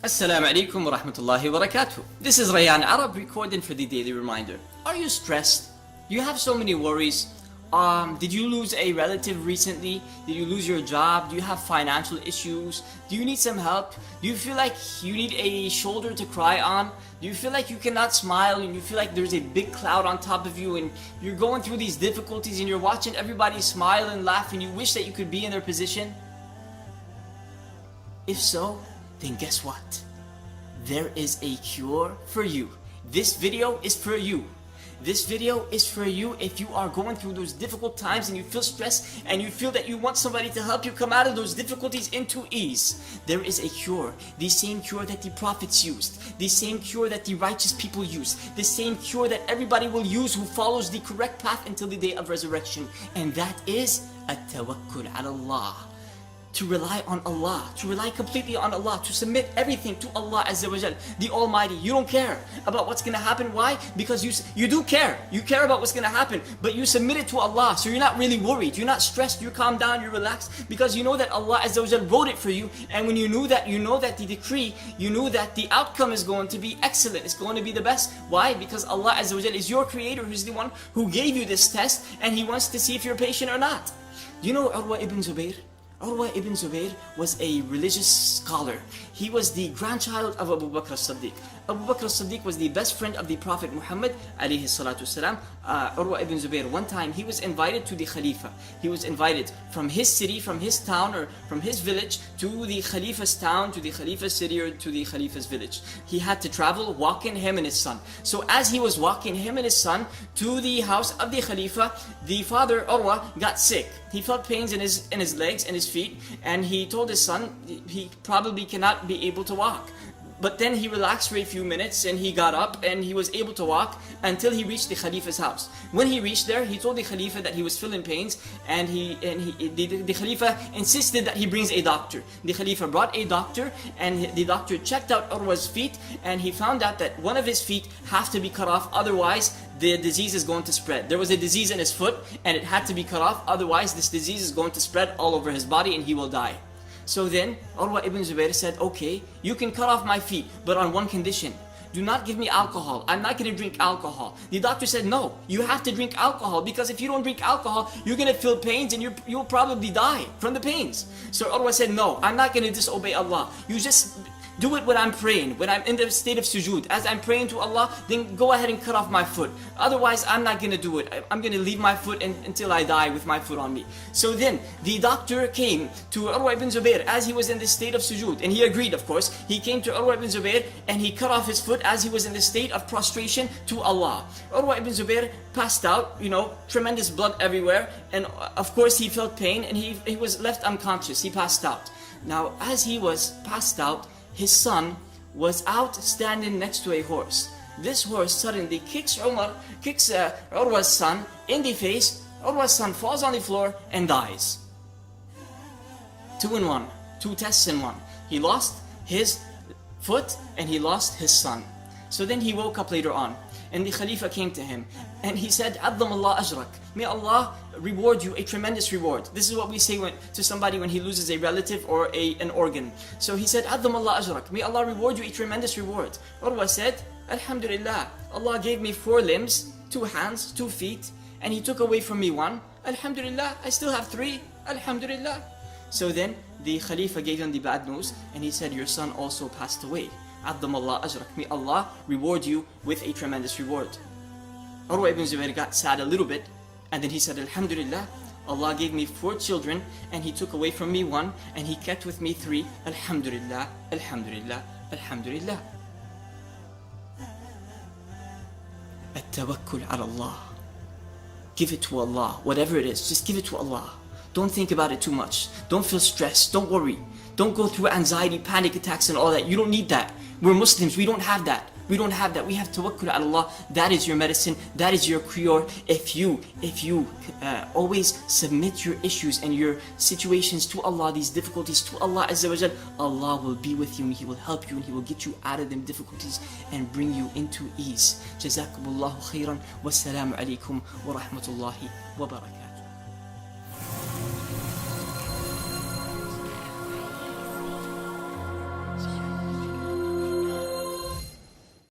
Assalamu alaikum wa rahmatullahi wa barakatuh. This is Rayan Arab recording for the daily reminder. Are you stressed? You have so many worries. Did you lose a relative recently? Did you lose your job? Do you have financial issues? Do you need some help? Do you feel like you need a shoulder to cry on? Do you feel like you cannot smile and you feel like there's a big cloud on top of you and you're going through these difficulties and you're watching everybody smile and laugh and you wish that you could be in their position? If so, then guess what? There is a cure for you. This video is for you. This video is for you if you are going through those difficult times and you feel stressed and you feel that you want somebody to help you come out of those difficulties into ease. There is a cure, the same cure that the prophets used, the same cure that the righteous people used, the same cure that everybody will use who follows the correct path until the day of resurrection. And that is at-tawakkul ala Allah. To rely on Allah, to rely completely on Allah, to submit everything to Allah Azza wa Jal, the Almighty. You don't care about what's going to happen. Why? Because you do care. You care about what's going to happen, but you submit it to Allah, so you're not really worried. You're not stressed. You calm down. You're relaxed because you know that Allah Azza wa Jal wrote it for you. And when you know that the decree, you know that the outcome is going to be excellent. It's going to be the best. Why? Because Allah Azza wa Jal is your creator, who's the one who gave you this test, and He wants to see if you're patient or not. Do you know Urwa ibn Zubayr? Urwa ibn Zubayr was a religious scholar. He was the grandchild of Abu Bakr as-Siddiq. Abu Bakr as-Siddiq was the best friend of the Prophet Muhammad alayhi salatu wasalam. Urwa ibn Zubayr, one time he was invited to the Khalifa. He was invited from his city, from his town or from his village to the Khalifa's town, to the Khalifa's city or to the Khalifa's village. He had to travel walking, him and his son. So as he was walking, him and his son, to the house of the Khalifa, the father Urwa got sick. He felt pains in his legs and his feet, and he told his son he probably cannot be able to walk. But then he relaxed for a few minutes and he got up and he was able to walk until he reached the Khalifa's house. When he reached there, he told the Khalifa that he was feeling pains, and the Khalifa insisted that he brings a doctor. The Khalifa brought a doctor, and the doctor checked out Urwa's feet, and he found out that one of his feet have to be cut off, otherwise the disease is going to spread. There was a disease in his foot and it had to be cut off, otherwise this disease is going to spread all over his body and he will die. So then Urwa ibn Zubayr said, okay, you can cut off my feet, but on one condition. Do not give me alcohol. I'm not going to drink alcohol. The doctor said, no, you have to drink alcohol, because if you don't drink alcohol, you're going to feel pains and you'll probably die from the pains. So Urwa said, no, I'm not going to disobey Allah. You just do it when I'm praying, when I'm in the state of sujood. As I'm praying to Allah, then go ahead and cut off my foot. Otherwise, I'm not going to do it. I'm going to leave my foot until I die with my foot on me. So then, the doctor came to Urwa ibn Zubayr as he was in the state of sujood. And he agreed, of course. He came to Urwa ibn Zubayr and he cut off his foot as he was in the state of prostration to Allah. Urwa ibn Zubayr passed out, tremendous blood everywhere. And of course, he felt pain and he was left unconscious. He passed out. Now, as he was passed out, his son was out standing next to a horse. This horse suddenly kicks Urwa's son in the face. Urwa's son falls on the floor and dies. 2 in 1, 2 tests in 1. He lost his foot and he lost his son. So then he woke up later on, and the Khalifa came to him and he said, "Azzam Allah ajrak." May Allah reward you a tremendous reward. This is what we say to somebody when he loses a relative or an organ. So he said, "Azzam Allah ajrak." May Allah reward you a tremendous reward. Urwa said, "Alhamdulillah, Allah gave me 4 limbs, 2 hands, 2 feet, and He took away from me 1. Alhamdulillah, I still have 3. Alhamdulillah." So then the Khalifa gave him the bad news and he said, "Your son also passed away. Azzam Allah ajrak." May Allah reward you with a tremendous reward. Urwa ibn Zubayr got sad a little bit, and then he said, "Alhamdulillah, Allah gave me 4 children and He took away from me 1, and He kept with me 3. Alhamdulillah, Alhamdulillah, Alhamdulillah." At-tawakkul ala Allah. Give it to Allah. Whatever it is, just give it to Allah. Don't think about it too much. Don't feel stressed. Don't worry. Don't go through anxiety, panic attacks and all that. You don't need that. We're Muslims. We don't have that. We don't have that. We have tawakkul ala Allah. That is your medicine. That is your cure. If you always submit your issues and your situations to Allah, these difficulties to Allah Azza wa Jal, Allah will be with you and He will help you and He will get you out of them difficulties and bring you into ease. Jazakumullahu khairan. Wassalamu alaikum wa rahmatullahi wa barakatuh.